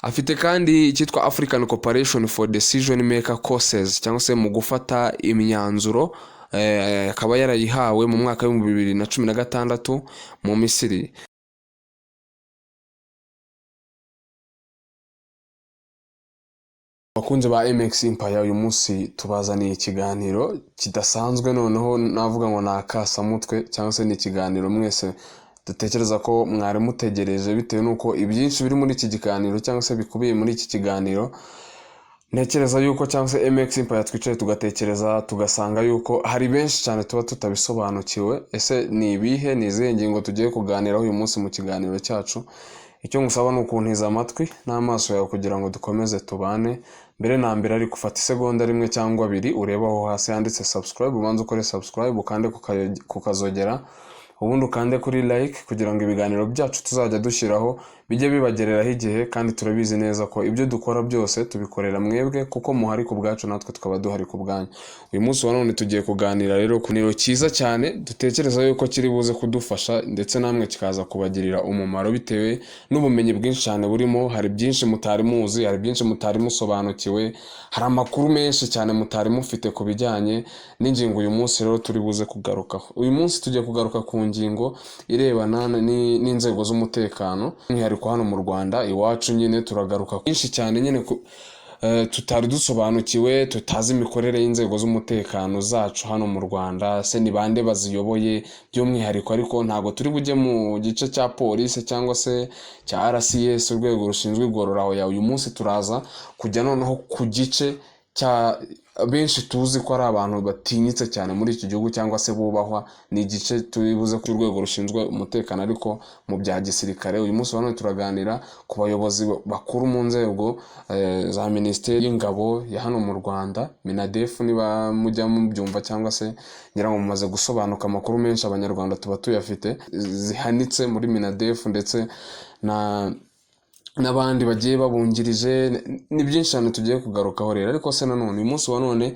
afite kandi icyitwa African Cooperation for Decision Maker Courses cyangwa se mu gufata imyanzuro, akaba yarayihawe mu mwaka wa 2016 mu Misiri. Bakunze ba MX Empire, uyu munsi tubazaniye ikiganiro kidasanzwe, noneho navuga ngo nakasamutwe cyangwa se ni ikiganiro mwese dutekereza ko mwari mutegereje, bitewe nuko ibyinshi biri muri iki kiganiro cyangwa se bikubiye muri iki kiganiro. Ntekereza yuko cyangwa se MX Empire twicaye tugatekereza tugasanga yuko hari benshi cyane tuba tutabisobanukiwe. Ese ni ibihe, ni izihe ngingo tugiye kuganiraho uyu munsi mu kiganiro cyacu? Icyo ngusaba ni ukuntiza amatwi n'amaso yawe kugira ngo dukomeze tubane. Mbere na mbere ari gufata isegonda rimwe cyangwa abiri ureba aho hasi handitse subscribe, ubanze ukore subscribe ukande kukazogera, ubundi ukande kuri like kugira ngo ibiganiro byacu tuzajya dushyiraho bijye bibagereraho igihe, kandi turabizi neza ko ibyo dukora byose tubikorera mwebwe kuko muhari ku bwacu, natwe tukaba duhari ku bwanyu. Uyu munsi wa none tugiye kuganira rero ku kintu cyiza cyane dutekereza yuko kiri buze kudufasha ndetse namwe kikaza kubagirira umumaro bitewe n'ubumenyi bwinshi cyane burimo. Hari byinshi mutari muzi, hari byinshi mutari musobanukiwe, hari amakuru menshi cyane mutari mufite ku bijyanye n'ingingo uyu munsi rero turi buze kugarukaho. Uyu munsi tugiye kugaruka ku ngingo irebana n'inzego z'umutekano, by'umwihariko hano mu Rwanda iwacu. Nyine turagaruka byinshi cyane nyine tutari dusobanukiwe, tutazi imikorere y'inzego z'umutekano zacu hano mu Rwanda. Se ni bande baziyoboye by'umwihariko, ariko ntago turi bujye mu gice cya polisi cyangwa se cya RCS, urwego rushinzwe igororaho ya. Uyu munsi turaza kujya noneho ku gice cya benshi tuzi ko ari abantu batinyitse cyane muri iki gihugu cyangwa se bubahwa. Ni igice turibuze ku rwego rushinzwe umutekano ariko mu bya gisirikare. Uyu munsi hano turaganira ku bayobozi bakuru mu nzego za Minisiteri y'Ingabo ya hano mu Rwanda, Minadef, niba mujya mubyumva cyangwa se ngira ngo mumaze gusobanuka amakuru menshi abanyarwanda tuba tuyafite zihanitse muri Minadef, ndetse n'abandi bagiye babungirije. Ni byinshi cyane tugiye kugarukaho rero. Ariko se nanone uyu munsi wa none,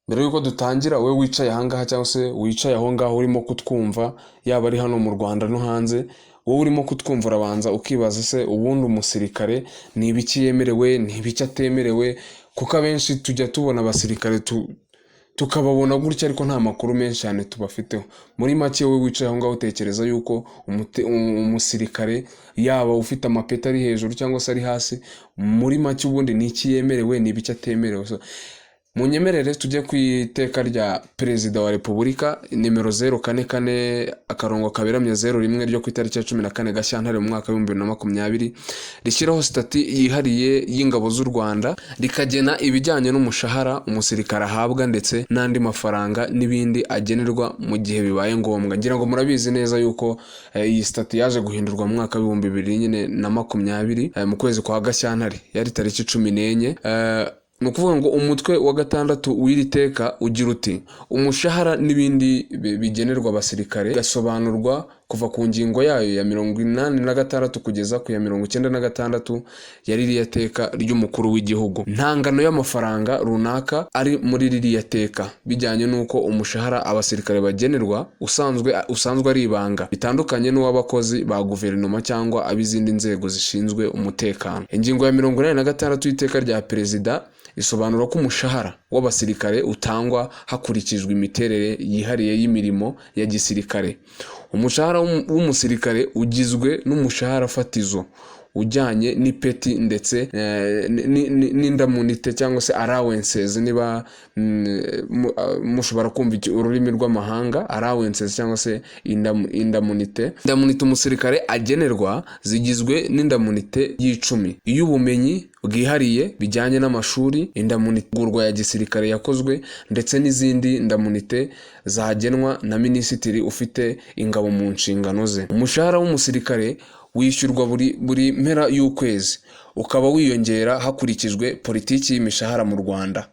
mbere yuko dutangira, we wicaye ahangaha cyangwa se wicaye aho ngaho urimo kutwumva, yaba ari hano mu Rwanda no hanze, wowe urimo kutwumva urabanza ukibaza se ubundi umusirikare ni ibiki yemerewe, ni ibiki atemerewe? Kuko abenshi tujya tubona abasirikare tukababona gutya ariko nta makuru menshi cyane tubafiteho. Muri make we wicaye aho ngaho utekereza yuko umusirikare yaba ufite amapeti ari hejuru cyangwa se ari hasi, muri make ubundi ni iki yemerewe, ni ibiki atemerewe? Munyemerere tujye ku iteka rya Perezida wa Repubulika nimero 044/01 ryo ku itariki ya 14 Gashyantare mu mwaka wa 2020 rishyiraho stati yihariye y'ingabo z'u Rwanda, rikagena ibijyanye n'umushahara umusirikare ahabwa ndetse n'andi mafaranga n'ibindi agenerwa mu gihe bibaye ngombwa. Ngira ngo murabizi neza yuko iyi stati yaje guhindurwa mu mwaka wa 2020 mu kwezi kwa Gashyantare, yari tariki 14. Ni ukuvuga ngo umutwe wa 6 w'iri teka ugira uti: umushahara n'ibindi bigenerwa abasirikare gasobanurwa kuva ku ngingo yayo ya 86 kugeza ku ya 96 yari ririya teka ry'umukuru w'igihugu. Nta ngano y'amafaranga runaka ari muri ririya teka bijyanye n'uko umushahara abasirikare bagenerwa usanzwe ari ibanga, bitandukanye n'uw'abakozi ba guverinoma cyangwa ab'izindi nzego zishinzwe umutekano. Ingingo ya 86 y'iteka rya Perezida isobanura ko umushahara w'abasirikare utangwa hakurikijwe imiterere yihariye y'imirimo ya gisirikare. Umushahara w'umusirikare ugizwe n'umushahara fatizo ujyanye n'ipeti ndetse n'indamunite cyangwa se allowances, niba mushobora kumva ururimi rw'amahanga, allowances cyangwa se indamunite. Indamunite umusirikare agenerwa zigizwe n'indamunite y'10 iy'ubumenyi bwihariye bijyanye n'amashuri, indamunite y'urwa ya gisirikare yakozwe, ndetse n'izindi ndamunite zagenwa na minisitiri ufite ingabo mu nshingano ze. Umushahara w'umusirikare wishyurwa buri mpera y'ukwezi, ukaba wiyongera hakurikijwe politiki y'imishahara mu Rwanda.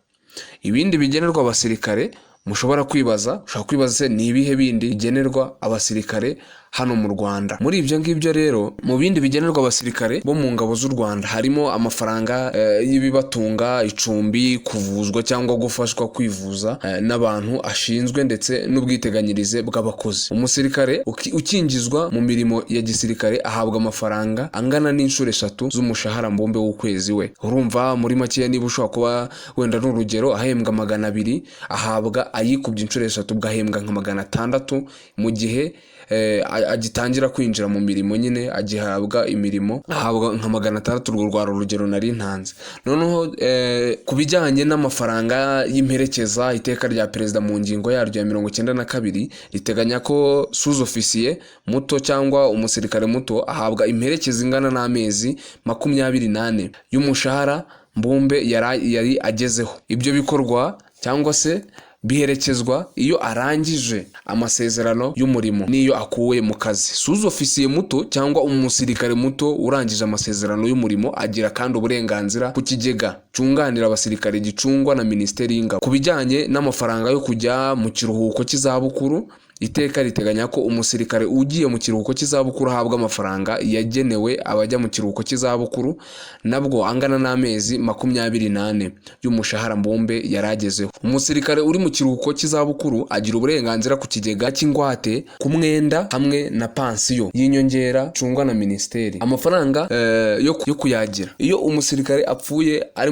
Ibindi bigenerwa abasirikare mushobora kwibaza se ni ibihe bindi bigenerwa abasirikare hano mu Rwanda. Muri ibyo ngibyo rero mu bindi bigenerwa abasirikare bo mu ngabo z'u Rwanda harimo amafaranga y'ibibatunga, icumbi, kuvuzwa cyangwa gufashwa kwivuza n'abantu ashinzwe ndetse n'ubwiteganyirize bw'abakozi. Umusirikare ukingizwa mu mirimo ya gisirikare ahabwa amafaranga angana n'inshuro 3 z'umushahara mbumbe w'ukwezi we. Urumva muri make niba ushobora kuba wenda n'urugero ahembwa 200, ahabwa ayikubye inshuro 3 bwahembwa nka 600 mu gihe agitangira kwinjira mu mirimo nyine agihabwa imirimo ahabwa nka 600. Urwo rwaro urugero nari ntanze. Noneho kubijyanye n'amafaranga y'imperekeza, iteka rya perezida mu ngingo yaryo ya 92 riteganya ko sous-officier muto cyangwa umusirikare muto ahabwa imperekeza ingana n'amezi 28 y'umushahara mbumbe yari agezeho. Ibyo bikorwa cyangwa se biherekezwa iyo arangije amasezerano y'umurimo n'iyo akuwe mu kazi. Sous-officier muto cyangwa umusirikare muto urangije amasezerano y'umurimo agira kandi uburenganzira ku kigega cyunganira abasirikare gicungwa na Minisiteri y'Ingabo. Kubijyanye n'amafaranga yo kujya mu kiruhuko cy'izabukuru, iteka riteganya ko umusirikare ugiye mu kiruhuko cy'izabukuru ahabwa amafaranga yagenewe abajya mu kiruhuko cy'izabukuru nabwo angana n'amezi 28 y'umushahara mbumbe yaragezeho. Umusirikare uri mu kiruhuko cy'izabukuru agira uburenganzira ku kigega cy'ingwate, ku mwenda hamwe na pansiyo y'inyongera cungwa na Minisiteri. Amafaranga yo kuyagira iyo umusirikare apfuye ari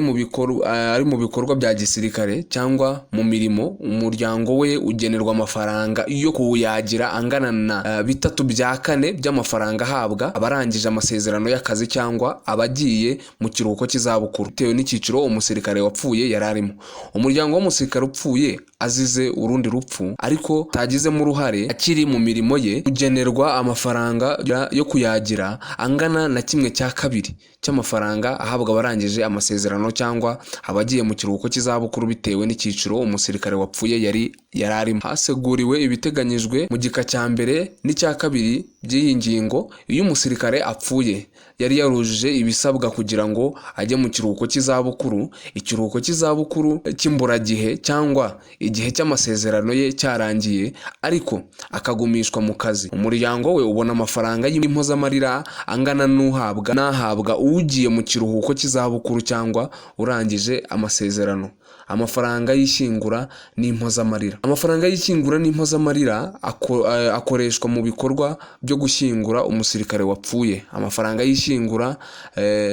mu bikorwa bya gisirikare cyangwa mu mirimo, umuryango we ugenerwa amafaranga yo kuyagira angana na 3/4 by'amafaranga ahabwa abarangije amasezerano y'akazi cyangwa abagiye mu kiruhuko cy'izabukuru bitewe n'icyiciro umusirikare wapfuye yararimo. Umuryango w'umusirikare upfuye azize urundi rupfu ariko tagizemo uruhare akiri mu mirimo ye ugenerwa amafaranga yo kuyagira angana na 1/2 cy'amafaranga ahabwa abarangije amasezerano cyangwa abagiye mu kiruhuko cy'izabukuru bitewe n'icyiciro umusirikare wapfuye yararimo. Haseguriwe ibiteganyijwe mu gika cya mbere n'icya kabiri by'iyi ngingo. Iyo umusirikare apfuye yari yarujuje ibisabwa kugira ngo ajye mu kiruhuko cy'izabukuru, ikiruhuko cy'izabukuru cy'imburagihe cyangwa igihe cy'amasezerano ye cyarangiye ariko akagumishwa mu kazi, umuryango we ubona amafaranga y'impozamarira angana n'ahabwa ugiye mu kiruhuko cy'izabukuru cyangwa urangije amasezerano. Amafaranga y'ishyingura n'impozamarira. Amafaranga y'ishyingura n'impozamarira akoreshwa mu bikorwa byo gushyingura umusirikare wapfuye. Amafaranga y'ishyingura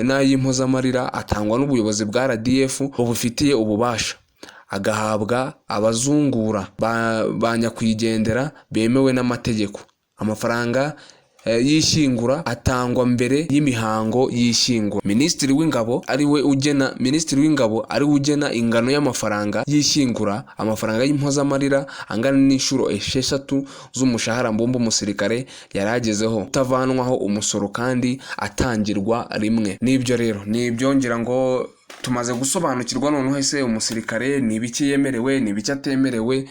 n'ay'impozamarira atangwa n'ubuyobozi bwa RDF bufitiye ububasha, agahabwa abazungura ba nyakwigendera bemewe n'amategeko. Amafaranga y'ishyingura atangwa mbere y'imihango y'ishyingura. Minisitiri w'Ingabo ari we ugena ingano y'amafaranga y'ishyingura. Amafaranga y'impozamarira angana n'inshuro 6 z'umushahara mbumbe umusirikare yaragezeho utavanwaho umusoro kandi atangirwa rimwe. N'ibyo rero nibyongera ngo tumaze gusobanukirwa noneho ese umusirikare ni ibiki yemerewe ni ibiki atemerewe.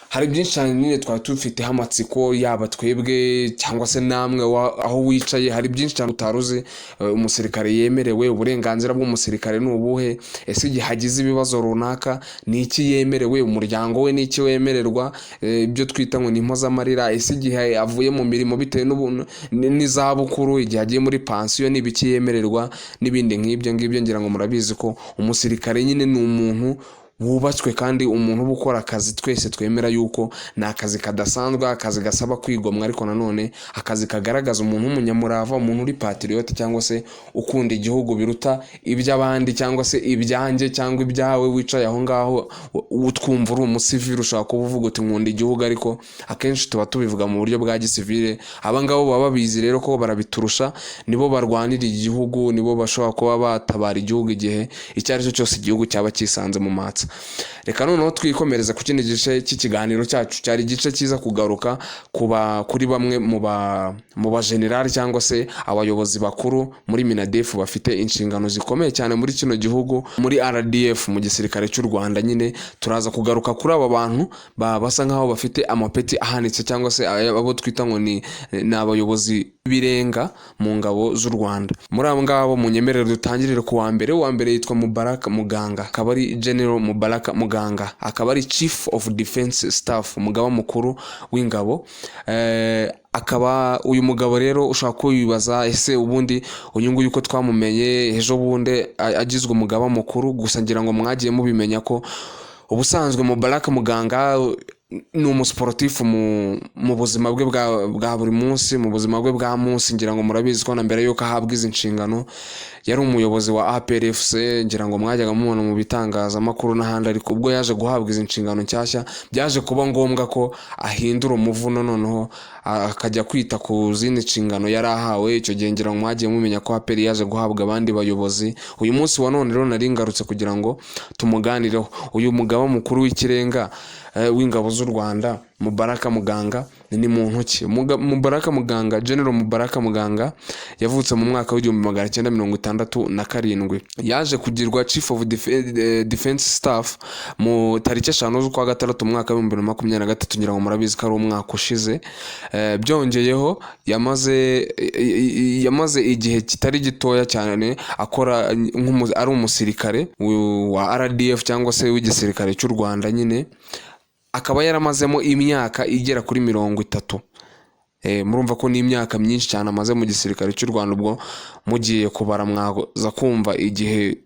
Hari byinshi cyane nyine twari tufiteho amatsiko, yaba twebwe cyangwa se namwe aho wicaye. Hari byinshi cyane utaruzi umusirikare yemerewe, uburenganzira bw'umusirikare ni ubuhe, ese igihe hagize ibibazo runaka ni iki yemerewe, umuryango we ni iki wemererwa, ibyo twita ngo ni impozamarira, ese igihe avuye mu mirimo bitewe n'izabukuru, igihe agiye muri pansiyo ni ibiki yemererwa n'ibindi nk'ibyo ngibyo. Ngira ngo murabizi ko umusirikare nyine ni umuntu wubatswe kandi umuntu uba ukora akazi twese twemera yuko ni akazi kadasanzwe, akazi gasaba kwigomwa, ariko nanone akazi kagaragaza umuntu w'umunyamurava, umuntu uri patriote cyangwa se ukunda igihugu biruta iby'abandi cyangwa se ibyanjye cyangwa ibyawe. Wicaye aho ngaho utwumva uri umusivile ushaka kuvuga uti nkunda igihugu, ariko akenshi tuba tubivuga mu buryo bwa gisivile. Aba ngabo baba babizi rero ko barabiturusha, nibo barwanira igihugu, nibo bashobora kuba batabara igihugu igihe icyo ari cyo cyose igihugu cyaba cyisanze mu matsa. Reka noneho twikomereza ku kindi gice cy'ikiganiro cyacu. Cyari igice cyiza kugaruka kuri bamwe mu bajenerali cyangwa se abayobozi bakuru muri Minadef bafite inshingano zikomeye cyane muri kino gihugu, muri RDF mu gisirikare cy'u Rwanda. Nyine turaza kugaruka kuri aba bantu basa nkaho bafite amapeti ahanitse cyangwa se abo twita ngo ni abayobozi birenga mu ngabo z'u Rwanda. Muri abo ngabo munyemerere dutangirire ku wa mbere yitwa Mubaraka Muganga, akaba ari General Mubaraka Muganga, akaba ari Chief of Defense Staff, umugaba mukuru w'ingabo. Akaba uyu mugabo rero ushaka kwibaza ese ubundi uyu nguyu uko twamumenye ejo bundi agizwe umugaba mukuru, gusa ngira ngo mwagiye mubimenya ko ubusanzwe Mubaraka Muganga ni umusportif mu buzima bwe bwa buri munsi, mu buzima bwe bwa munsi. Ngira ngo murabizi ko na mbere yuko ahabwa izi nshingano yari umuyobozi wa APRFC, ngira ngo mwajyaga mubona mu bitangazamakuru n'ahandi, ariko ubwo yaje guhabwa izi nshingano nshyashya byaje kuba ngombwa ko ahindura umuvuno, noneho akajya kwita ku zindi nshingano yari ahawe. Icyo gihe ngira ngo mwagiye mumenya ko APR yaje guhabwa abandi bayobozi. Uyu munsi wa none rero nari ngarutse kugira ngo tumuganireho uyu mugaba mukuru w'ikirenga w'ingabo z'u Rwanda, Mubaraka Muganga ni muntu ki? Mubaraka Muganga, General Mubaraka Muganga yavutse mu mwaka w'1967. Yaje kugirwa Chief of Defense Staff mu tariki 5 z'ukwa gatandatu mu mwaka w'2023, ngira ngo murabizi ko ari umwaka ushize. Byongeyeho yamaze igihe kitari gitoya cyane akora ari umusirikare wa RDF cyangwa se w'igisirikare cy'u Rwanda nyine. Akaba yaramazemo imyaka igera kuri 30. Murumva ko ni imyaka myinshi cyane amaze mu gisirikare cy'u Rwanda. Ubwo mugiye kubara mwaza kumva igihe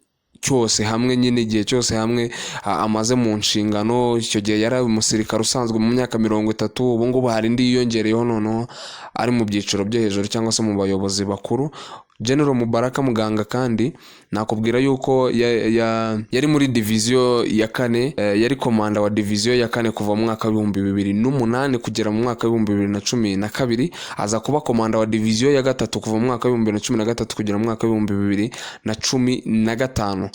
cyose hamwe nyine, igihe cyose hamwe amaze mu nshingano. Icyo gihe yari umusirikare usanzwe mu myaka 30, ubu ngubu hari indi yiyongereyeho noneho ari mu byiciro byo hejuru cyangwa se mu bayobozi bakuru. General Mubaraka Muganga kandi nakubwira yuko yari muri division ya 4, yari komanda wa division ya 4 kuva mu mwaka wa 2008 kugera mu mwaka wa 2012, aza kuba komanda wa division ya 3 kuva mu mwaka wa 2013 kugera mu mwaka wa 2015.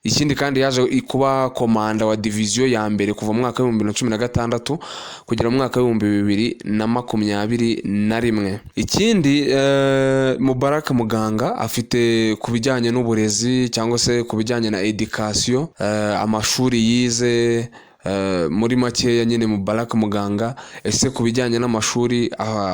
Ikindi kandi yaje kuba komanda wa division ya mbere kuva mu mwaka wa 2016 kugera mu mwaka wa 2021. Ikindi Mubaraka Muganga afite kubijyanye n'uburezi cyangwa se kubijyanye na education, amashuri yize muri makeya nyine. Mubaraka Muganga ese kubijyanye n'amashuri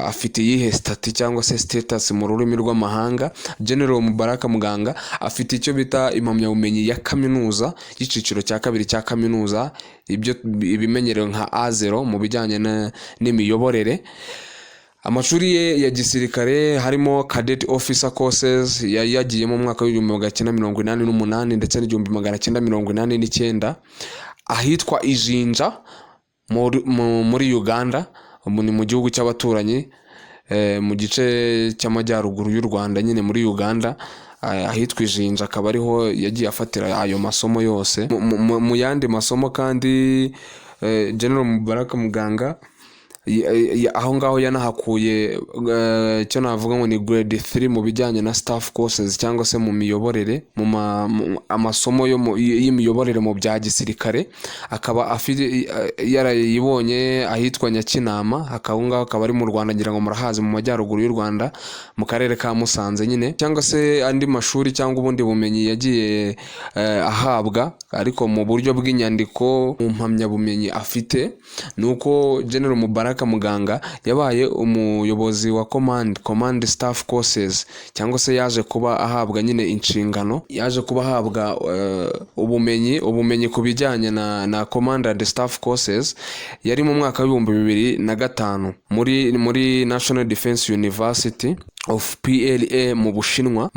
afite yihe stati cyangwa se status mu rurimi rw'amahanga? General Mubaraka Muganga afite icyo bita impamyabumenyi ya kaminuza y'iciciro cya 2 cya kaminuza, ibyo ibimenyerewe nka A0 mu bijyanye n'imiyoborere. Amashuri ye ya gisirikare harimo Cadet Officer Courses yagiye mu mwaka wa 1988 ndetse n'1989 ahitwa Ijinja muri Uganda, ni mu gihugu cy'abaturanyi, mu gice cy'amajyaruguru y'u Rwanda nyine muri Uganda, ahitwa Ijinja. Akaba ariho yagiye afatira ayo masomo yose. Mu yandi masomo kandi General Mubaraka Muganga aho ngaho yanahakuye cyo navuga ngo ni grade 3 mu bijyanye na staff courses cyangwa se mu miyoborere, mu amasomo y'imiyoborere mu bya gisirikare. Akaba afite yarayibonye ahitwa Nyakinama, akaba ari mu Rwanda, ngira ngo murahazi mu majyaruguru y'u Rwanda mu karere ka Musanze nyine. Cyangwa se andi mashuri cyangwa ubundi bumenyi yagiye ahabwa ariko mu buryo bw'inyandiko mu mpamyabumenyi afite, nuko General Mubaraka Muganga yabaye umuyobozi wa command staff courses, cyangwa se yaje kuba ahabwa nyine inshingano, yaje kuba ahabwa ubumenyi ku bijyanye na command and staff courses. Yari mu mwaka wa 2005 muri National Defense University of PLA mu Bushinwa,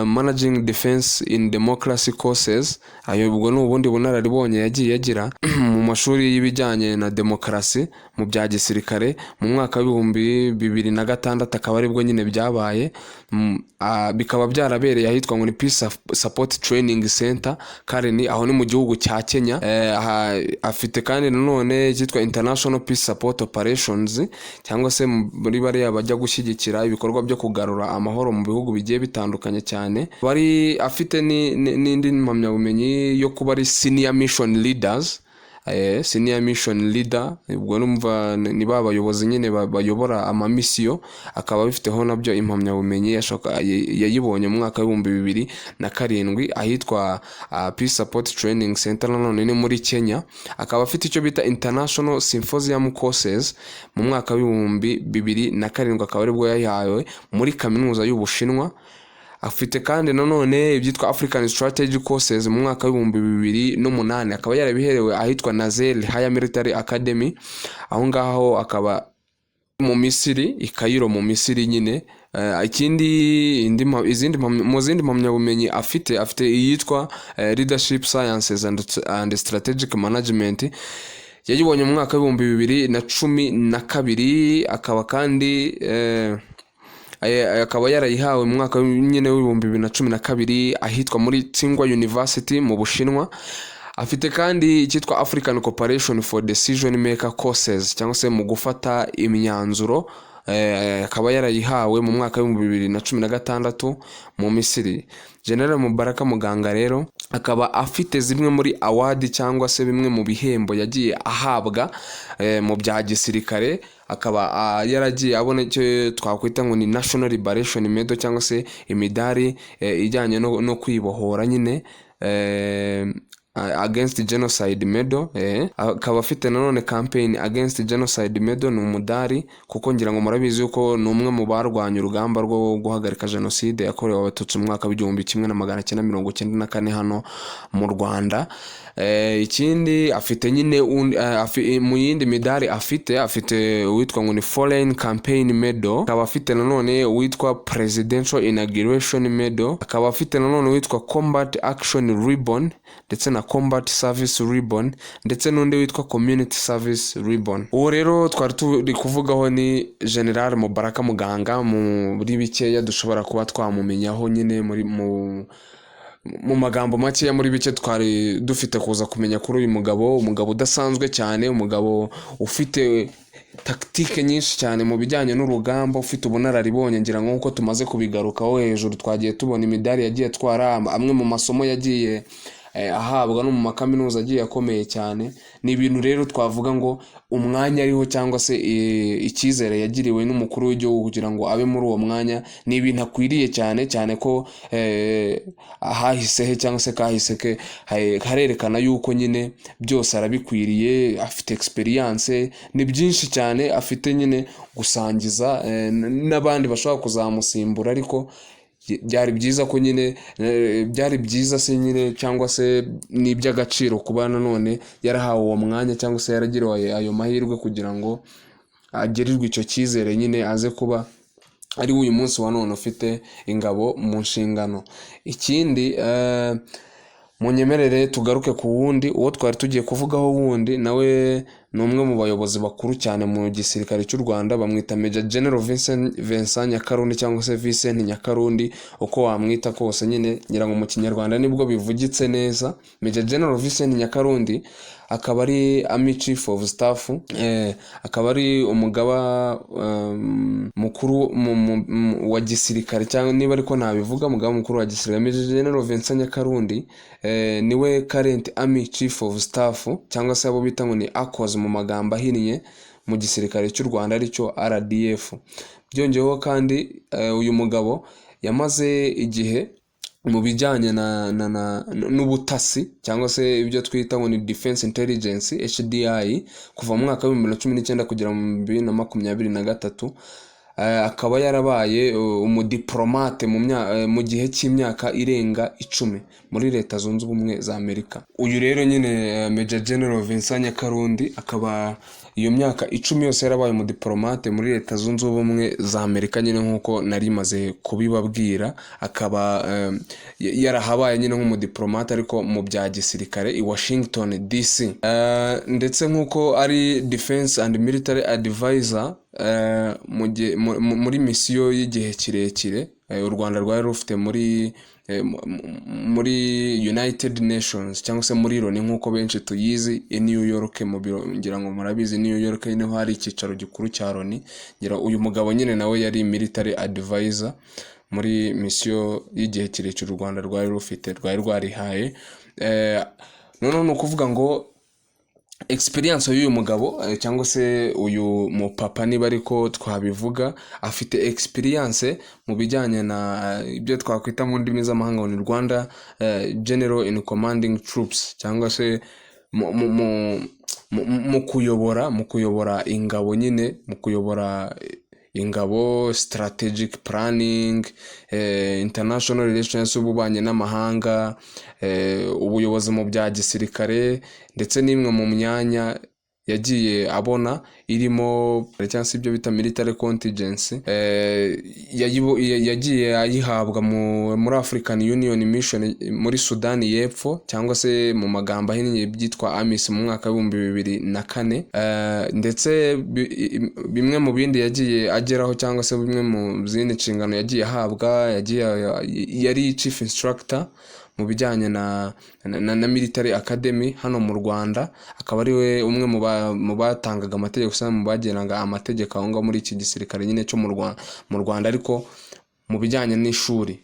Managing Defense in Democracy Courses. Ayo ubwo n'ubundi bunararibonye yagiye yagira mu mashuri y'ibijyanye na demokarasi mu bya gisirikare mu mwaka wa 2006. Akaba aribwo nyine byabaye, bikaba byarabereye ahitwa ngo ni Peace Support Training Center Karen, aho ni mu gihugu cya Kenya. Afite kandi nanone cyitwa International Peace Support Operations, cyangwa se muri bariya bajya gushyigikira ibikorwa byo kugarura amahoro mu bihugu bigiye bitandukanye cyane. Bari afite n'indi mpamyabumenyi yo kuba ari Senior Mission Leaders, senior mission leader, ubwo numva ni ba bayobozi nyine bayobora amamisiyo, akaba bifiteho nabyo impamyabumenyi yayibonye mu mwaka w'ibihumbi 2007 ahitwa Peace Support Training Center nanone ni muri Kenya. Akaba afite icyo bita International Symposium Courses mu mwaka w'ibihumbi 2007, akaba aribwo yayihawe muri kaminuza y'Ubushinwa. Afite kandi nanone ibyitwa African Strategy Courses mu mwaka w'ibihumbi 2008, akaba yarabiherewe ahitwa Nazel Higher Military Academy, aho ngaho akaba mu Misiri, i Cairo mu Misiri nyine. Izindi mpamyabumenyi afite iyitwa Leadership Sciences and Strategic Management, yayibonye mu mwaka w'ibihumbi 2012. Akaba kandi akaba yarayihawe mu mwaka nyine w'ibihumbi 2012 ahitwa muri Tsinghua University mu Bushinwa. Afite kandi icyitwa African Cooperation for Decision Maker Courses, cyangwa se mu gufata imyanzuro, akaba yarayihawe mu mwaka w'ibihumbi 2016 mu Misiri. General Mubaraka Muganga rero akaba afite zimwe muri award cyangwa se bimwe mu bihembo yagiye ahabwa mu bya gisirikare. Akaba yaragiye abona icyo twakwita ngo ni National Liberation Medal, cyangwa se imidari ijyanye no kwibohora nyine, Against Genocide Medal. Akaba afite nanone Campaign Against Genocide Medal, ni umudari kuko ngira ngo murabizi yuko ni umwe mu barwanya urugamba rwo guhagarika jenoside yakorewe abatutsi mu mwaka w'1994 hano mu Rwanda. Ikindi afite nyine mu yindi midari afite uwitwa ngo ni Foreign Campaign Medal. Akaba afite nanone uwitwa Presidential Inauguration Medal. Akaba afite nanone uwitwa Combat Action Ribbon ndetse na Combat Service Ribbon, ndetse n'undi witwa Community Service Ribbon. Uwo rero twari turi kuvugaho ni General Mubaraka Muganga. Muri bikeya dushobora kuba twamumenyaho nyine mu magambo makeya, muri bike twari dufite kuza kumenya kuri uyu umugabo udasanzwe cyane, umugabo ufite tactique nyinshi cyane mu bijyanye n'urugamba, ufite ubunararibonye. Ngira ngo nkuko tumaze kubigarukaho hejuru, twagiye tubona imidari yagiye atwara, amwe mu masomo yagiye ahabwa no mu makaminuza agiye akomeye cyane. Ni ibintu rero twavuga ngo umwanya ariho, cyangwa se icyizere yagiriwe n'umukuru w'igihugu kugira ngo abe muri uwo mwanya, ni ibintu akwiriye cyane ko ahahise cyangwa se kahise ke harerekana yuko nyine byose arabikwiriye. Afite experience, ni byinshi cyane afite nyine gusangiza n'abandi bashobora kuzamusimbura, ariko byari byiza ko nyine byari byiza se nyine, cyangwa se ni iby'agaciro kuba nanone yarahawe uwo mwanya, cyangwa se yaragiriwe ayo mahirwe kugira ngo agerirwe icyo cyizere nyine aze kuba ari uyu munsi wa none ufite ingabo mu nshingano. Ikindi munyemerere tugaruke ku wundi, uwo twari tugiye kuvugaho wundi nawe ni umwe mu bayobozi bakuru cyane mu gisirikare cy'u Rwanda, bamwita Major General Vincent Nyakarundi, cyangwa se Vincent Nyakarundi, uko wamwita kose nyine, ngira ngo mu Kinyarwanda nibwo bivugitse neza. Major General Vincent Nyakarundi akaba ari Army Chief of Staff, akaba ari umugaba mukuru wa gisirikare, cyangwa niba ariko nabivuga umugaba mukuru wa gisirikare. Major General Vincent Nyakarundi niwe current Army Chief of Staff, cyangwa se abo bita ngo ni ACOS mu magambo ahinnye mu gisirikare cy'u Rwanda, aricyo RDF. Byongeyeho kandi uyu mugabo yamaze igihe mu bijyanye n'ubutasi, cyangwa se ibyo twita ngo ni Defense Intelligence HDI, kuva mu mwaka wa 2019 kugera mu 2023. Akaba yarabaye umudiplomate mu gihe cy'imyaka irenga 10 muri Leta Zunze Ubumwe za Amerika. Uyu rero nyine Major General Vincent Nyakarundi akaba iyo myaka 10 yose yarabaye umudiplomate muri Leta Zunze Ubumwe za Amerika nyine nkuko nari maze kubibabwira. Akaba yarahabaye nyine nk'umudiplomate ariko mu bya gisirikare i Washington DC, ndetse nkuko ari Defense and Military Advisor muri misiyo y'igihe kirekire u Rwanda rwari rufite muri United Nations, cyangwa se muri Loni nkuko benshi tuyizi i New York. Mu biro ngira ngo murabizi New York niho hari icyicaro gikuru cya Loni. Ngira uyu mugabo nyine nawe yari military advisor muri misiyo y'igihe kirekire u Rwanda rwari rufite, rwari rwarihaye. None ni ukuvuga ngo experience y'uyu mugabo cyangwa se uyu mupapa niba ariko twabivuga, afite experience mu bijyanye na ibyo twakwita mu ndimi z'amahanga ngo ni Rwanda General in Commanding Troops, cyangwa se mu kuyobora ingabo nyine, mu kuyobora ingabo, strategic planning, international relations, ububanyi n'amahanga, ubuyobozi mu bya gisirikare, ndetse n'imwe mu myanya yagiye abona irimo cyangwa se ibyo bita military contingency, yagiye ayihabwa muri African Union Mission muri Sudani y'Epfo, cyangwa se mu magambo ahinnye byitwa AMIS mu mwaka wa 2004, ndetse bimwe mu bindi yagiye ageraho cyangwa se bimwe mu zindi nshingano yagiye ahabwa, yari chief instructor mu bijyanye na military academy hano mu Rwanda, akaba ari we umwe mu batangaga amategeko cyangwa mu bagenanga amategeko aho ngaho muri iki gisirikare nyine cyo mu Rwanda, ariko mu bijyanye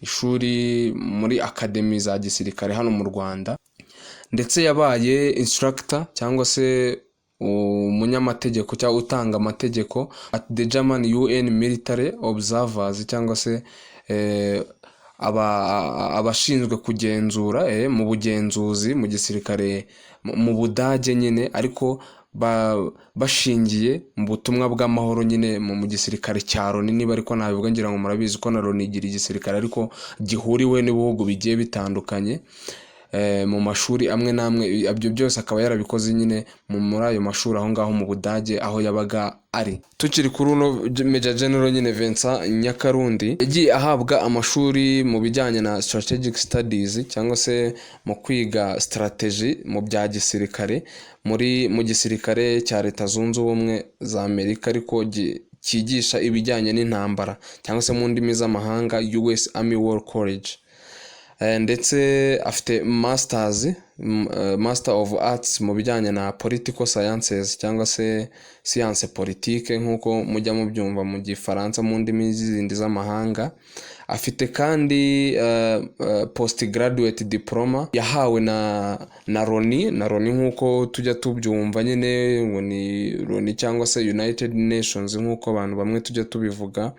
ishuri muri academy za gisirikare hano mu Rwanda. Ndetse yabaye instructor cyangwa se umunyamategeko cyangwa utanga amategeko at the German UN Military Observers, cyangwa se abashinzwe kugenzura mu bugenzuzi mu gisirikare mu Budage nyine, ariko bashingiye mu butumwa bw'amahoro nyine mu gisirikare cya Loni, niba ariko nabivuga, ngira ngo murabizi ko na Loni igira igisirikare ariko gihuriwe n'ibihugu bigiye bitandukanye mu mashuri amwe n'amwe. Ibyo byose akaba yarabikoze nyine muri ayo mashuri aho ngaho mu Budage aho yabaga ari. Tukiri kuri uno Major General nyine Vincent Nyakarundi, yagiye ahabwa amashuri mu bijyanye na strategic studies, cyangwa se mu kwiga strategy mu bya gisirikare mu gisirikare cya Leta Zunze Ubumwe za Amerika, ariko cyigisha ibijyanye n'intambara, cyangwa se mu ndimi z'amahanga US Army War College. Ndetse afite Master of Arts mu bijyanye na Political Sciences, cyangwa se science politique nk'uko mujya mubyumva mu gifaransa mu ndimi zindi z'amahanga. Afite kandi postgraduate diploma yahawe na Loni nk'uko tujya tubyumva nyine ngo ni Loni cyangwa se United Nations nk'uko abantu bamwe tujya tubivuga.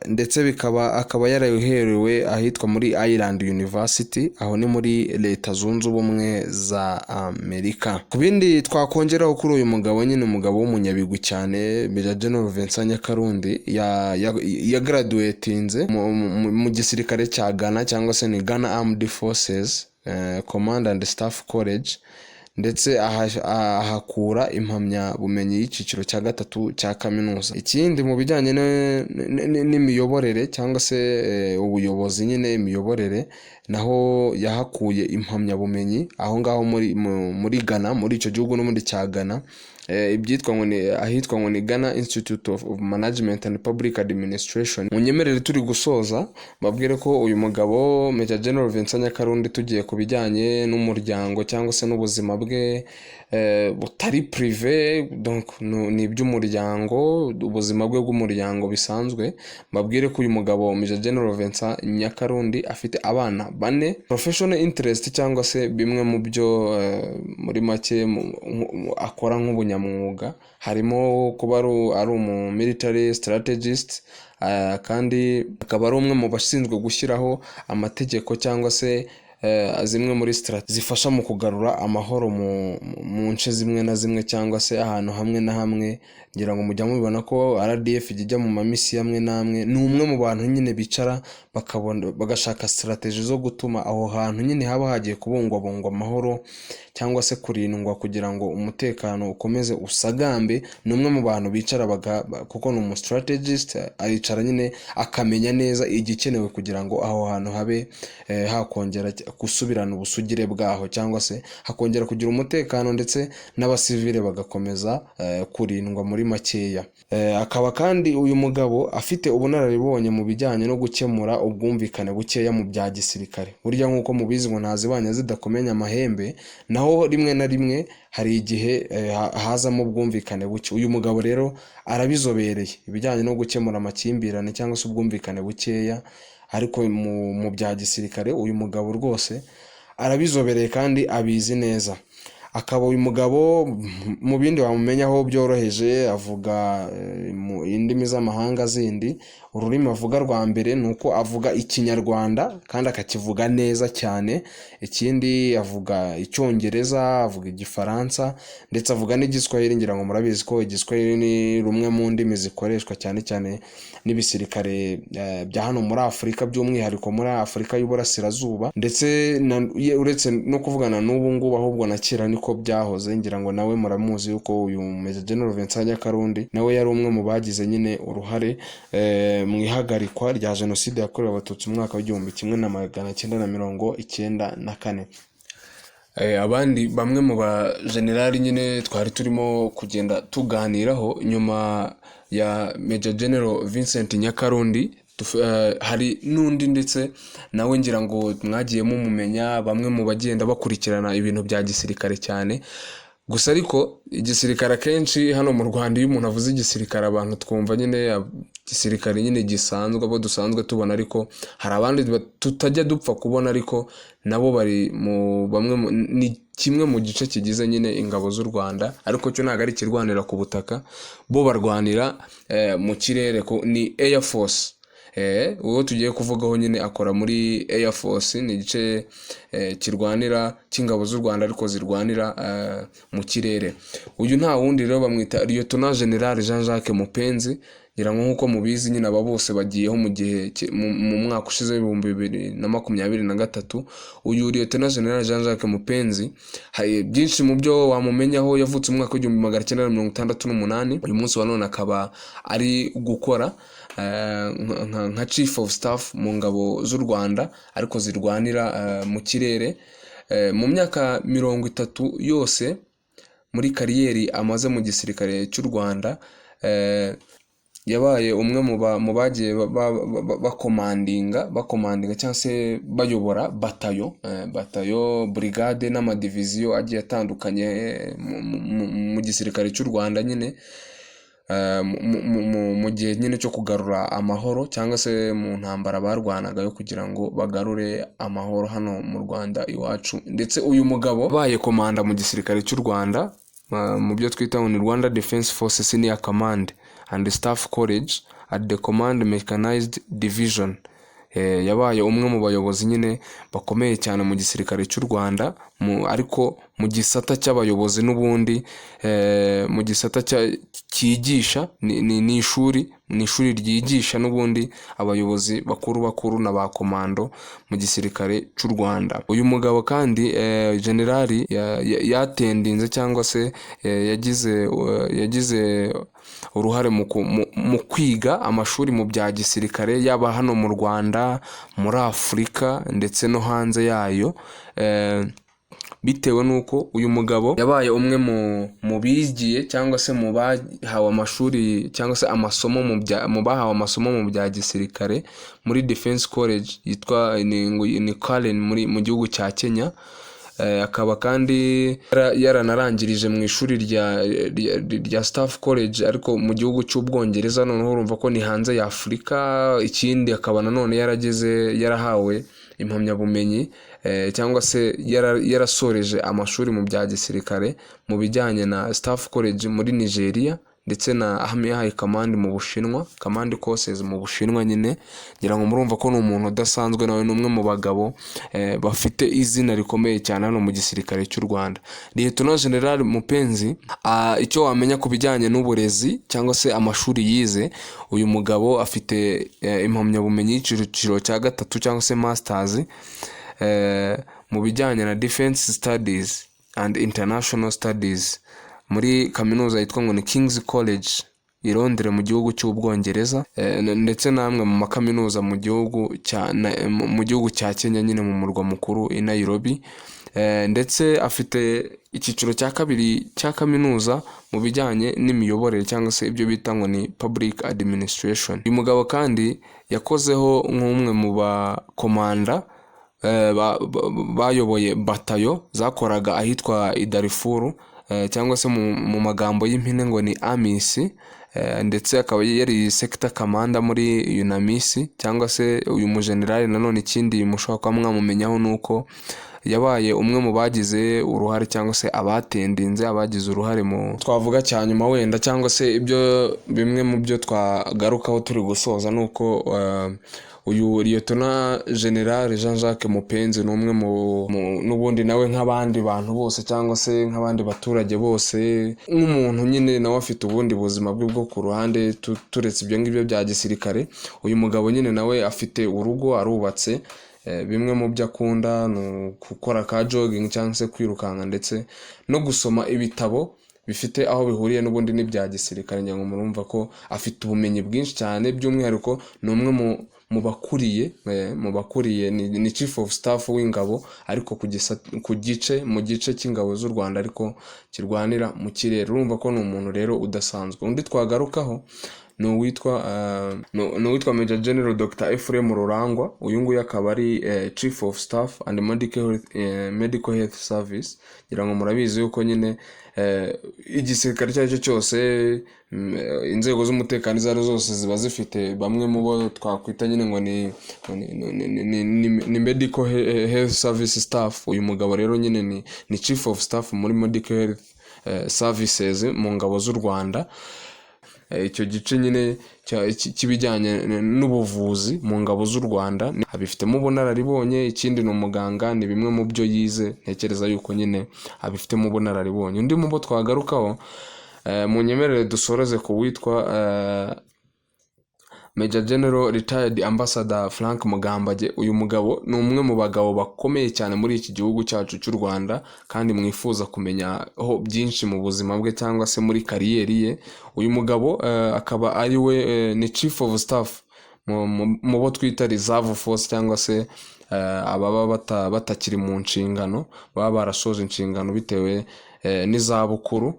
Ndetse akaba yaraherewe ahitwa muri Ireland University, aho ni muri Leta Zunze Ubumwe za Amerika. Ku bindi twakongeraho kuri uyu mugabo nyine, umugabo w'umunyabigwi cyane, Major General Vincent Nyakarundi, yagraduatinze mu gisirikare cya Ghana, cyangwa se ni Ghana Armed Forces Command and Staff College, ndetse ahakura impamyabumenyi y'ikiciro cya 3 cya kaminuza. Ikindi mu bijyanye n'imiyoborere cyangwa se ubuyobozi nyine, imiyoborere, naho yahakuye impamyabumenyi aho ngaho muri Ghana, muri icyo gihugu n'ubundi cya Ghana, ibyitwa ngo ni ahitwa ngo ni Ghana Institute of Management and Public Administration. Munyemerere turi gusoza babwire ko uyu mugabo Major General Vincent Nyakarundi, tugiye ku bijyanye n'umuryango cyangwa se n'ubuzima bwe butari privé, donc ni iby'umuryango, ubuzima bwe bw'umuryango bisanzwe, babwire ko uyu mugabo Major General Vincent Nyakarundi afite abana 4, professional interest cyangwa se bimwe mu byo muri make akora nk'ubunyamwuga, harimo kuba ari umu military strategist, kandi akaba ari umwe mu bashinzwe gushyiraho amategeko cyangwa se zimwe muri strategy zifasha mu kugarura amahoro mu nce zimwe na zimwe, cyangwa se ahantu hamwe na hamwe. Ngira ngo mujya mubibona ko RDF ijya mu mamisi amwe namwe, ni umwe mu bantu nyine bicara bagashaka strategy zo gutuma aho hantu nyine haba hagiye kubungwabungwa amahoro, cyangwa se kurindwa kugira ngo umutekano ukomeze usagambe. Ni umwe mu bantu bicara kuko ni umu strategist, aricara nyine akamenya neza igikenewe kugira ngo aho hantu habe hakongera gusubirana ubusugire bwaho, cyangwa se hakongera kugira umutekano, ndetse n'abasivile bagakomeza kurindwa muri makeya. Akaba kandi uyu mugabo afite ubunararibonye mu bijyanye no gukemura ubwumvikane bukeya mu bya gisirikare. Burya nk'uko mubizi ngo ntazibanya zidakomenya amahembe, naho rimwe na rimwe hari igihe hazamo ubwumvikane buke. Uyu mugabo rero arabizobereye ibijyanye no gukemura amakimbirane cyangwa se ubwumvikane bukeya, ariko mu bya gisirikare uyu mugabo rwose arabizobereye kandi abizi neza. akaba uyu mugabo mu bindi wamumenyaho byoroheje avuga mu indimi z'amahanga zindi. Ururimi avuga rwa mbere ni uko avuga ikinyarwanda kandi akakivuga neza cyane. Ikindi avuga icyongereza, avuga igifaransa ndetse avuga n'igiswahili. Ngira ngo murabizi ko igiswahili ni rumwe mu ndimi zikoreshwa cyane cyane n'ibisirikare bya hano muri Afurika, by'umwihariko muri Afurika y'Uburasirazuba, ndetse uretse no kuvugana n'ubu ngubu ahubwo na kera niko byahoze. Ngira ngo nawe muramuzi yuko uyu Major General Vincent Nyakarundi nawe yari umwe mu bagize nyine uruhare mu ihagarikwa rya jenoside yakorewe abatutsi mu mwaka w'1994. Abandi bamwe mu ba generali nyine twari turimo kugenda tuganiraho nyuma ya Major General Vincent Nyakarundi, hari n'undi ndetse nawe ngira ngo mwagiye mumumenya, bamwe mu bagenda bakurikirana ibintu bya gisirikare cyane. Gusa ariko igisirikare akenshi hano mu Rwanda, iyo umuntu avuze igisirikare abantu twumva nyine igisirikare nyine gisanzwe, abo dusanzwe tubona, ariko hari abandi tutajya dupfa kubona, ariko nabo bari mu bamwe ni kimwe mu gice kigize nyine ingabo z'u Rwanda, ariko cyo ntabwo ari kirwanira ku butaka, bo barwanira mu kirere, ni Air Force. Uwo tugiye kuvugaho nyine akora muri Air Force, ni igice kirwanira cy'ingabo z'u Rwanda ariko zirwanira mu kirere. Uyu nta wundi rero bamwita Lieutenant General Jean-Jacques Mupenzi. Ngira ngo nk'uko mubizi nyine aba bose bagiyeho mu gihe mu mwaka ushize 2023. Uyu Lieutenant General Jean-Jacques Mupenzi hari byinshi mu byo wamumenyaho. Yavutse mu mwaka w'1968. uyu munsi wa none akaba ari gukora nka Chief of Staff mu ngabo z'u Rwanda ariko zirwanira mu kirere. Mu myaka 30 yose muri kariyeri amaze mu gisirikare cy'u Rwanda, yabaye umwe mu bagiye bakomandinga cyangwa se bayobora batayo, brigade n'amadiviziyo agiye atandukanye mu gisirikare cy'u Rwanda nyine, mu gihe nyine cyo kugarura amahoro cyangwa se mu ntambara barwanaga yo kugira ngo bagarure amahoro hano mu Rwanda iwacu. Ndetse uyu mugabo baye komanda mu gisirikare cy'u Rwanda mu byo twita ngo ni Rwanda Defense Force Senior Command and Staff College at the Command Mechanized Division. Yabaye umwe mu bayobozi nyine bakomeye cyane mu gisirikare cy'u Rwanda, ariko mu gisata cy'abayobozi n'ubundi, mu gisata cyigisha, ni ishuri ryigisha n'ubundi abayobozi bakuru na ba komando mu gisirikare cy'u Rwanda. Uyu mugabo kandi generali yatendinze cyangwa se yagize uruhare mu kwiga amashuri mu bya gisirikare, yaba hano mu Rwanda, muri Afurika ndetse no hanze yayo, bitewe n'uko uyu mugabo yabaye umwe mu bigiye cyangwa se mu bahawe amashuri cyangwa se amasomo mu bahawe amasomo mu bya gisirikare muri Defense College yitwa ni Karen mu gihugu cya Kenya. Akaba kandi yaranarangirije mu ishuri rya Staff College ariko mu gihugu cy'Ubwongereza. Noneho urumva ko ni hanze ya Afurika. Ikindi akaba nanone yarahawe impamyabumenyi cyangwa se yarasoreje amashuri mu bya gisirikare mu bijyanye na Staff College muri Nigeria ndetse na Army High Command mu Bushinwa, Command Courses mu Bushinwa nyine. Ngira ngo murumva ko ni umuntu udasanzwe, nawe n'umwe mu bagabo bafite izina rikomeye cyane hano mu gisirikare cy'u Rwanda. Lieutenant General Mupenzi, icyo wamenya ku bijyanye n'uburezi cyangwa se amashuri yize, uyu mugabo afite impamyabumenyi y'igiciro cya 3 cyangwa se Masters mu bijyanye na Defense Studies and International Studies muri kaminuza yitwa ngo ni King's College i Londres mu gihugu cy'Ubwongereza, ndetse namwe mu makaminuza mu gihugu cya Kenya nyine mu murwa mukuru i Nairobi. Ndetse afite icyiciro cya 2 cya kaminuza mu bijyanye n'imiyoborere cyangwa se ibyo bita ngo ni Public Administration. Uyu mugabo kandi yakozeho nk'umwe mu bakomanda bayoboye batayo zakoraga ahitwa i Darfur, cyangwa se mu magambo y'impine ngo ni AMIS, ndetse akaba yari sector commander muri UNAMIS cyangwa se uyu mujenerali. Nanone ikindi mushobora kuba mwamumenyaho nuko yabaye umwe mu bagize uruhare cyangwa se abatendinze abagize uruhare mu twavuga cya nyuma wenda cyangwa se ibyo bimwe mu byo twagarukaho turi gusoza ni uko uyu Liyetona General Jean Jacques Mupenzi ni umwe n'ubundi nawe nk'abandi bantu bose cyangwa se nk'abandi baturage bose nk'umuntu nyine nawe afite ubundi buzima bwe bwo ku ruhande turetse ibyo ngibyo bya gisirikare. Uyu mugabo nyine nawe afite urugo arubatse, bimwe mu byo akunda ni gukora ka jogging cyangwa se kwirukanka ndetse no gusoma ibitabo bifite aho bihuriye n'ubundi n'ibya gisirikare. Ngira ngo murumva ko afite ubumenyi bwinshi cyane, by'umwihariko ni umwe mu bakuriye ni chief of staff w'ingabo ariko mu gice cy'ingabo z'u Rwanda ariko kirwanira mu kirere. Urumva ko ni umuntu rero udasanzwe. Undi twagarukaho ni uwitwa Major General Dr. Ephraim Rurangwa. Uyu nguyu akaba ari Chief of Staff and Medical Health Service. Ngira ngo murabizi yuko nyine igisirikare icyo ari cyo cyose, inzego z'umutekano izo ari zose ziba zifite bamwe mu bo twakwita nyine ngo ni Medical Health Service Staff. Uyu mugabo rero nyine ni Chief of Staff muri Medical Health Services mu ngabo z'u Rwanda. Icyo gice nyine kibijyanye n'ubuvuzi mu ngabo z'u Rwanda abifitemo ubunararibonye. Ikindi ni umuganga, ni bimwe mu byo yize, ntekereza yuko nyine abifitemo ubunararibonye. Undi mu bo twagarukaho mu nyemerere dusoreze ku witwa Major General Retired Ambassador Frank Mugambage. Uyu mugabo ni umwe mu bagabo bakomeye cyane muri iki gihugu cyacu cy'u Rwanda kandi mwifuza kumenyaho byinshi mu buzima bwe cyangwa se muri kariyeri ye. Uyu mugabo akaba ari we ni Chief of Staff mu bo twita Reserve Force cyangwa se ababa batakiri mu nshingano, baba barasoje inshingano bitewe n'izabukuru.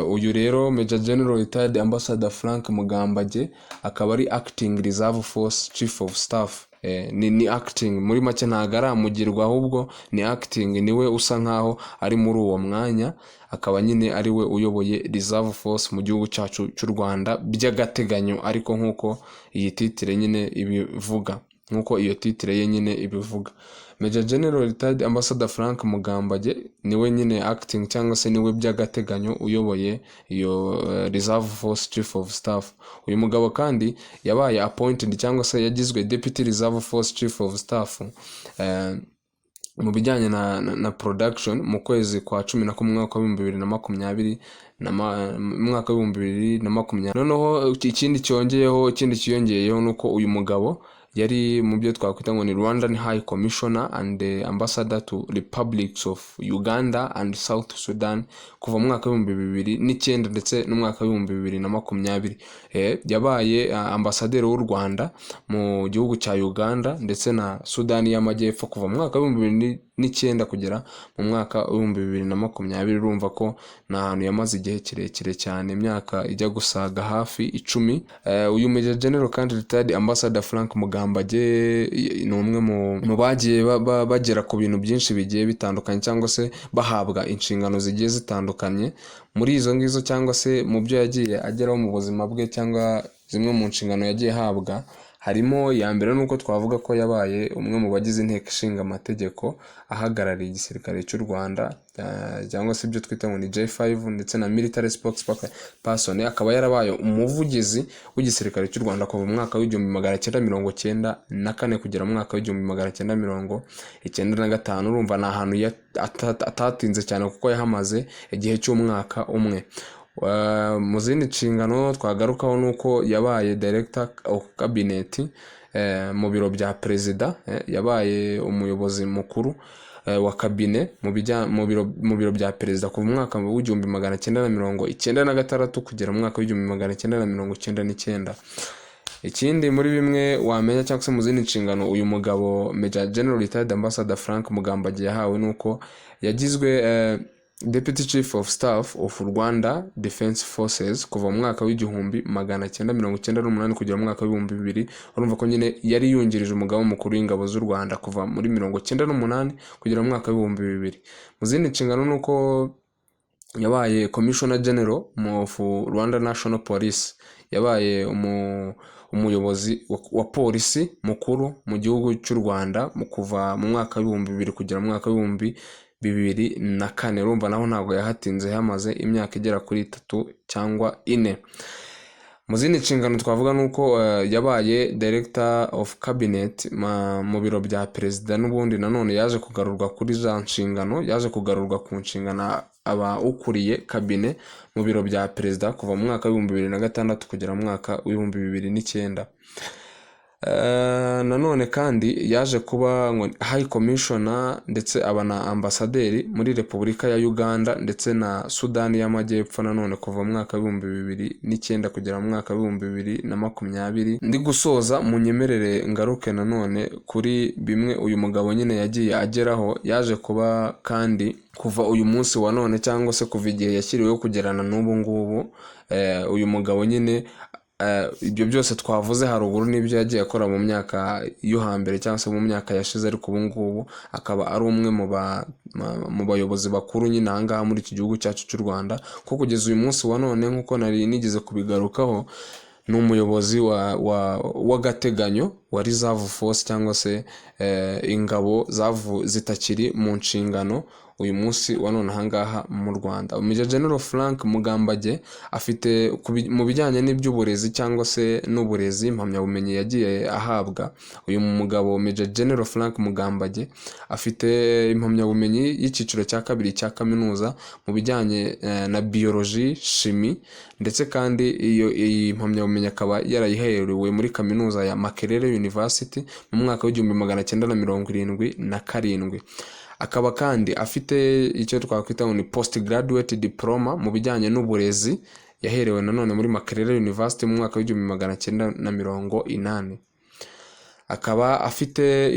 Uyu rero Major General Retired Ambassador Frank Mugambage akaba ari Acting Reserve Force Chief of Staff. Ni acting muri make, ntago aramugirwa ahubwo ni acting, niwe usa nkaho ari muri uwo mwanya, akaba nyine ari we uyoboye Reserve Force mu gihugu cyacu cy'u Rwanda by'agateganyo, ariko nk'uko iyi titire nyine ibivuga, nk'uko iyo titire ye nyine ibivuga. Major General Retired Ambassador Frank Mugambage niwe nyine acting cyangwa se niwe by'agateganyo uyoboye iyo Reserve Force Chief of Staff. Uyu mugabo kandi yabaye appointed cyangwa se yagizwe Deputy Reserve Force Chief of Staff mu bijyanye na production mu kwezi kwa 11 mwaka wa 2020 mwaka wa 2020. Noneho ikindi cyiyongeyeho nuko uyu mugabo yari mu byo twakwita ngo ni Rwandan High Commissioner and Ambassador to Republics of Uganda and South Sudan kuva mu mwaka wa 2009 ndetse n'umwaka wa 2020. Yabaye ambasaderi w'u Rwanda mu gihugu cya Uganda ndetse na Sudani y'Amajyepfo kuva mu mwaka wa 2009 kugera mu mwaka wa 2020. Urumva ko na ahantu yamaze igihe kirekire cyane, imyaka ijya gusaga hafi 10. Uyu Major General kandi Retired Ambassador Frank Mugambage ni umwe mu bagiye bagera ku bintu byinshi bigiye bitandukanye cyangwa se bahabwa inshingano zigiye zitandukanye. Muri izo ngizo cyangwa se mu byo yagiye ageraho mu buzima bwe cyangwa zimwe mu nshingano yagiye ahabwa, harimo ya mbere nuko twavuga ko yabaye umwe mu bagize inteko ishinga amategeko ahagarariye igisirikare cy'u Rwanda cyangwa se ibyo twita ngo ni J5 ndetse na military spokesperson. Akaba yarabaye umuvugizi w'igisirikare cy'u Rwanda kuva mu mwaka wa 1994 kugera mu mwaka wa 1995. Urumva na ahantu atatinze cyane kuko yahamaze igihe cy'umwaka umwe. Mu zindi nshingano twagarukaho nuko yabaye Director of Cabinet mu biro bya Perezida, yabaye umuyobozi mukuru wa cabinet mu biro bya Perezida kuva mu mwaka wa 1996 kugera mu mwaka wa 1999. Ikindi muri bimwe wamenya cyangwa se mu zindi nshingano uyu mugabo Major General Retired Ambassador Frank Mugambage yahawe nuko yagizwe Deputy Chief of Staff of Rwanda Defense Forces kuva mu mwaka wa 1998 kugera mu mwaka wa 2000. Urumva ko nyine yari yungirije umugaba mukuru w'ingabo z'u Rwanda kuva muri 1998 kugera mu mwaka wa 2000. Mu zindi nshingano nuko yabaye Commissioner General of Rwanda National Police, yabaye umuyobozi wa polisi mukuru mu gihugu cy'u Rwanda mu kuva mu mwaka w'ibihumbi bibiri kugera mu mwaka w'ibihumbi 2004. Urumva naho ntabwo yahatinze, hamaze imyaka igera kuri 3 cyangwa 4. Mu zindi nshingano twavuga nuko yabaye Director of Cabinet mu biro bya perezida, n'ubundi nanone yaje kugarurwa kuri za nshingano, yaje kugarurwa ku nshingano aba ukuriye kabine mu biro bya perezida kuva mu mwaka w'ibihumbi 2006 kugera mu mwaka w'ibihumbi 2009. Nanone kandi yaje kuba High Commissioner ndetse aba na ambasaderi muri Repubulika ya Uganda ndetse na Sudani y'Amajyepfo nanone kuva mu mwaka w'ibihumbi 2009 kugera mu mwaka w'ibihumbi 2020. Ndi gusoza mu nyemerere ngaruke nanone kuri bimwe uyu mugabo nyine yagiye ageraho. Yaje kuba kandi kuva uyu munsi wa none cyangwa se kuva igihe yashyiriweho kugerana n'ubu ngubu, uyu mugabo nyine ibyo byose twavuze haruguru n'ibyo yagiye akora mu myaka yo hambere cyangwa se mu myaka yashize, ariko ubu ngubu akaba ari umwe mu bayobozi bakuru nyine ahangaha muri iki gihugu cyacu cy'u Rwanda, ko kugeza uyu munsi wa none nk'uko nari nigeze kubigarukaho ni umuyobozi w'agateganyo wa Reserve Force cyangwa se ingabo zitakiri mu nshingano uyu munsi wa none ahangaha mu Rwanda. Major General Frank Mugambage afite mu bijyanye n'iby'uburezi cyangwa se n'uburezi impamyabumenyi yagiye ahabwa. Uyu mugabo Major General Frank Mugambage afite impamyabumenyi y'icyiciro cya 2 cya kaminuza mu bijyanye na biology, chimie, ndetse kandi iyi impamyabumenyi akaba yarayiherewe muri kaminuza ya Makerere University mu mwaka w'1977. Akaba kandi afite icyo twakwita ni postgraduate diploma mu bijyanye n'uburezi yaherewe nanone muri Makerere University mu mwaka w'1980. Akaba afite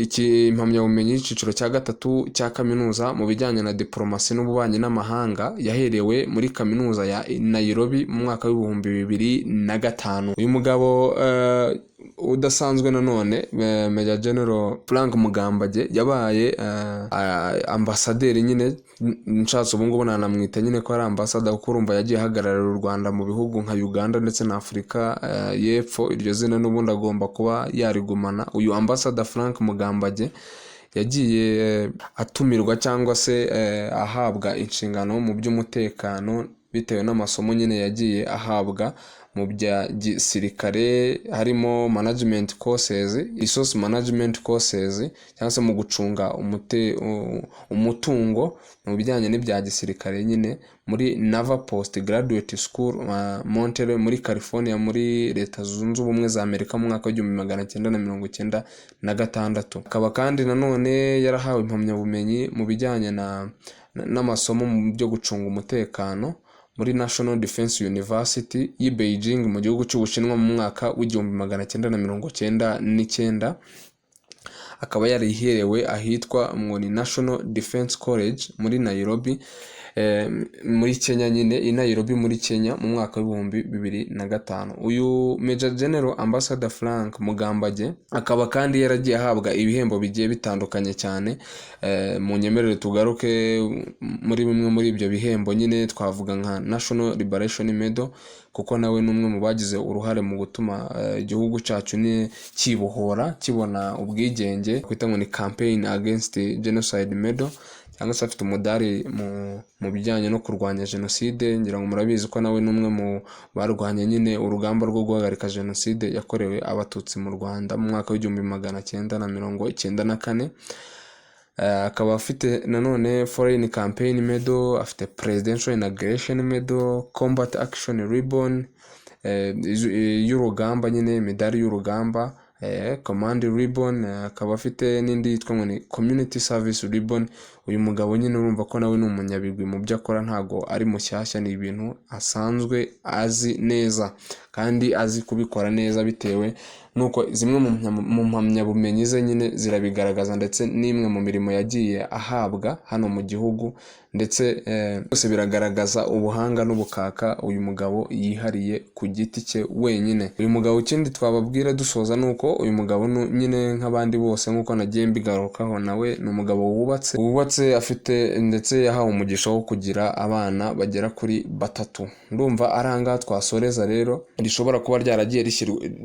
impamyabumenyi y'iciciro cya 3 cya kaminuza mu bijyanye na diplomasi n'ububanyi n'amahanga yaherewe muri kaminuza ya Nairobi mu mwaka w'2005. Uyu mugabo udasanzwe nanone Major General Frank Mugambage yabaye ambasaderi nyine, nshatse ubu ngubu nanamwita nyine ko ari ambassador, kuko urumva yagiye ahagararira u Rwanda mu bihugu nka Uganda ndetse na Afurika y'Epfo. Iryo zina n'ubundi agomba kuba yarigumana. Uyu ambassador Frank Mugambage yagiye atumirwa cyangwa se ahabwa inshingano mu by'umutekano bitewe n'amasomo nyine yagiye ahabwa mu bya gisirikare, harimo management courses, resource management courses, cyangwa se mu gucunga umutungo mu bijyanye n'ibya gisirikare nyine muri Naval Postgraduate School Montreal muri California muri Leta Zunze Ubumwe za Amerika mu mwaka w'1996. Akaba kandi nanone yarahawe impamyabumenyi mu bijyanye n'amasomo mu byo gucunga umutekano muri National Defense University y'i Beijing mu gihugu cy'Ubushinwa mu mwaka w'1999. Akaba yariherewe ahitwa ni National Defense College muri Nairobi muri Kenya nyine, i Nairobi muri Kenya mu mwaka w'2005. Uyu Major General Ambassador Frank Mugambage akaba kandi yaragiye ahabwa ibihembo bigiye bitandukanye cyane. Mu nyemerere tugaruke muri bimwe muri ibyo bihembo nyine twavuga nka National Liberation Medal, kuko nawe n'umwe mu bagize uruhare mu gutuma igihugu cyacu kibohora kibona ubwigenge, kwita ngo ni Campaign Against Genocide Medal, cyangwa se afite umudari mu bijyanye no kurwanya jenoside. Ngira ngo murabizi ko nawe n'umwe mu barwanya nyine urugamba rwo guhagarika jenoside yakorewe abatutsi mu Rwanda mu mwaka w'1994. Akaba afite nanone Foreign Campaign Medal, afite Presidential Inauguration Medal, Combat Action Ribbon y'urugamba nyine, medali y'urugamba, Command Ribbon. Akaba afite n'indi yitwa ngo ni Community Service Ribbon. Uyu mugabo nyine urumva ko nawe ni umunyabigwi mu byo akora, ntago ari mushyashya, ni ibintu asanzwe azi neza kandi azi kubikora neza bitewe nuko zimwe mu mpamyabumenyi ze nyine zirabigaragaza, ndetse n'imwe mu mirimo yagiye ahabwa hano mu gihugu, ndetse byose biragaragaza ubuhanga n'ubukaka uyu mugabo yihariye ku giti cye wenyine. Uyu mugabo ikindi twababwira dusoza ni uko uyu mugabo nyine nk'abandi bose nk'uko nagiye mbigarukaho, nawe ni umugabo wubatse afite, ndetse yahawe umugisha wo kugira abana bagera kuri 3. Ndumva ari ahangaha twasoreza rero, rishobora kuba ryaragiye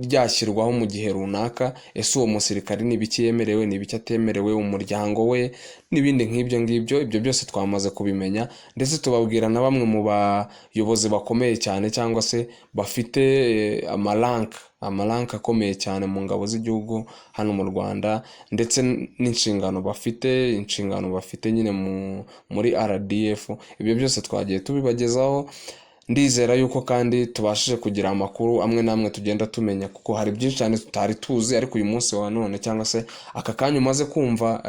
ryashyirwaho mu gihe runaka. Ese uwo musirikare ni ibiki yemerewe, ni ibiki atemerewe, umuryango we n'ibindi nk'ibyo ngibyo, ibyo byose twamaze kubimenya, ndetse tubabwira na bamwe mu bayobozi bakomeye cyane cyangwa se bafite amaranka akomeye cyane mu ngabo z'igihugu hano mu Rwanda, ndetse n'inshingano bafite nyine muri RDF. Ibyo byose twagiye tubibagezaho. Ndizera yuko kandi tubashije kugira amakuru amwe namwe tugenda tumenya, kuko hari byinshi cyane tutari tuzi, ariko uyu munsi wa none cyangwa se aka kanya umaze kumva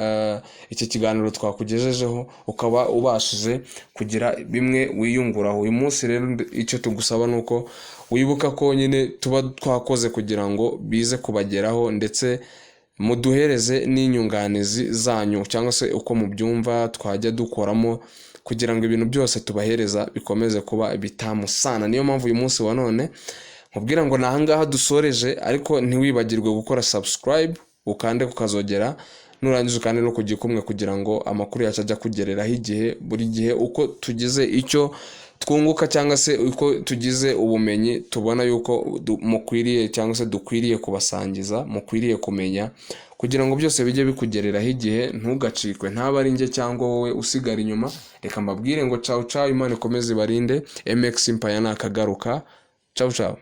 iki kiganiro twakugejejeho, ukaba ubashije kugira bimwe wiyunguraho. Uyu munsi rero icyo tugusaba ni uko wibuka ko nyine tuba twakoze kugira ngo bize kubageraho, ndetse muduhereze n'inyunganizi zanyu cyangwa se uko mubyumva twajya dukoramo, kugira ngo ibintu byose tubahereza bikomeze kuba bitamusana. Niyo mpamvu uyu munsi wa none nkubwira ngo nahangaha dusoreje, ariko ntiwibagirwe gukora subscribe, ukande kukazogera, nurangiza ukande no kugikumwe, kugira ngo amakuru yacu ajya kugereraho buri gihe uko tugize icyo twunguka cyangwa se uko tugize ubumenyi tubona yuko mukwiriye cyangwa se dukwiriye kubasangiza, mukwiriye kumenya, kugira ngo byose bijye bikugereraho ntugacikwe, ntaba ari njye cyangwa wowe usigara inyuma. Reka mbabwire ngo ciao ciao, Imana ikomeze ibarinde. MX Empire nakagaruka. Ciao ciao.